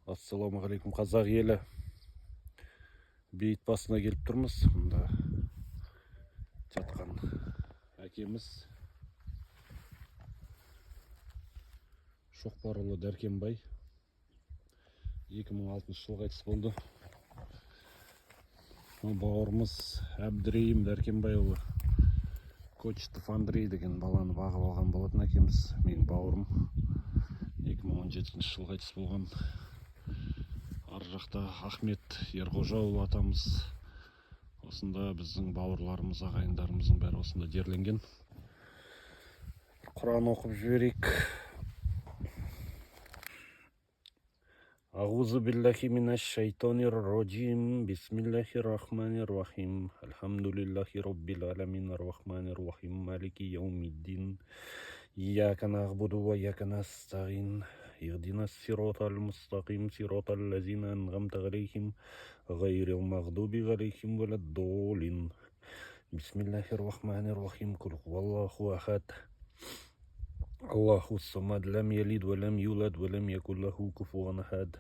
Ассалаумағалейкум қазақ елі. Бейіт басына келіп тұрмыз. Мұнда жатқан әкеміз Шоқпарұлы Дәркембай 2006 жылғы қайтыс болды. Бауырымыз Әбдірейім Дәркембайұлы Кочетов Андрей деген баланы бағып алған болатын әкеміз. Менің бауырым 2017 жылғы қайтыс болған. Ар жақта Ахмет Ерғожаұлы атамыз. Осында біздің бауырларымыз, ағайындарымыздың бәрі осында жерленген. Құран оқып жіберейік. Аузу биллахи минаш шайтанир раджим. Бисмиллахир-рахманир-рахим. Альхамдулиллахи роббил аламин ар-рахманир-рахим. Малики яумиддин. Ияка нағбуду ва ияка настағин. اهدنا الصراط المستقيم صراط الذين أنعمت عليهم غير المغضوب عليهم ولا الضالين. بسم الله الرحمن الرحيم. قل هو الله أحد الله الصمد لم يلد ولم يولد ولم يكن له كفوا أحد.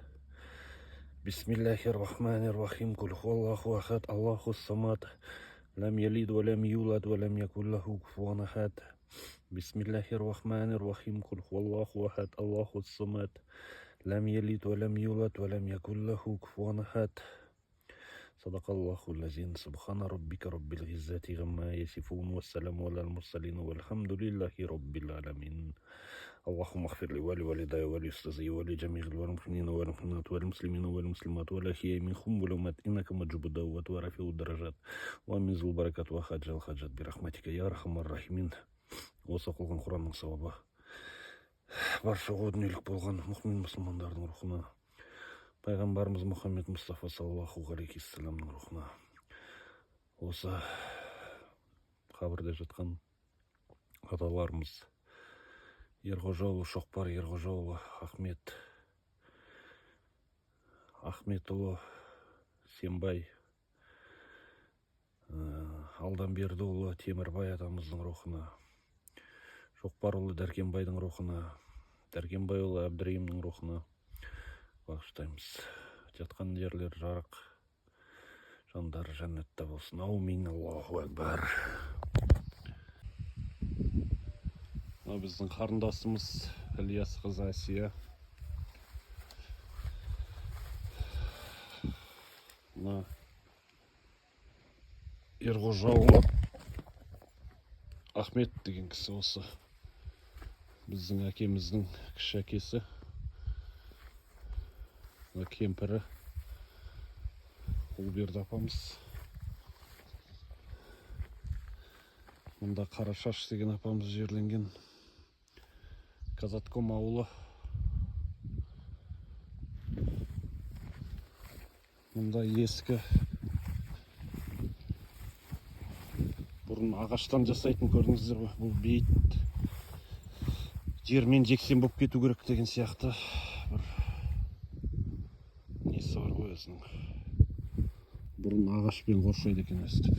بسم الله الرحمن الرحيم. قل هو الله أحد الله الصمد لم يلد ولم يولد ولم يكن له كفوا أحد. بسم الله الرحمن الرحيم. قل هو الله أحد الله الصمد لم يلد ولم يولد ولم يكن له كفوا أحد. صدق الله العظيم. سبحان ربك رب العزة عما يصفون والسلام على المرسلين والحمد لله رب العالمين. اللهم اغفر لي ولوالدي ولأستاذي ولجميع المؤمنين والمؤمنات والمسلمين والمسلمات والأحياء منهم والأموات إنك مجيب الدعوات ورافع الدرجات ومنزل البركات وخرج الحاجات برحمتك يا أرحم الراحمين. Осы оқылған Құранның сауабы барша дүниелік болған мұхмин мұсылмандардың рухына, пайғамбарымыз Мұхаммед Мұстафа саллаллаху алейхи вассаламның рухына, осы қабірде жатқан аталарымыз Ерғожаұлы Шоқпар, Ерғожаұлы Ахметұлы Сембай, Алданбердіұлы Темірбай атамыздың рухына, Шоқпарұлы Дәркембайдың рухына, Дәркембайұлы Әбдірейімнің рухына бағыштаймыз. Жатқан жерлер жарық, жандары жәннатта болсын. Аумин. Аллаху акбар. Біздің қарындасымыз Ілияс қызы Әсия. Ерғожаұлы Ахмет деген кісі осы. Біздің әкеміздің кіші әкесі, кемпірі Ұлберді апамыз. Мұнда Қарашаш деген апамыз жерленген. Казатком ауылы. Мұнда ескі бұрын ағаштан жасайтын, көрдіңіздер бе, бұл бейіт жермен жексен болып кету керек деген сияқты бір несі бар ғой өзінің. Бұрын ағашпен қоршайды екен өстіп.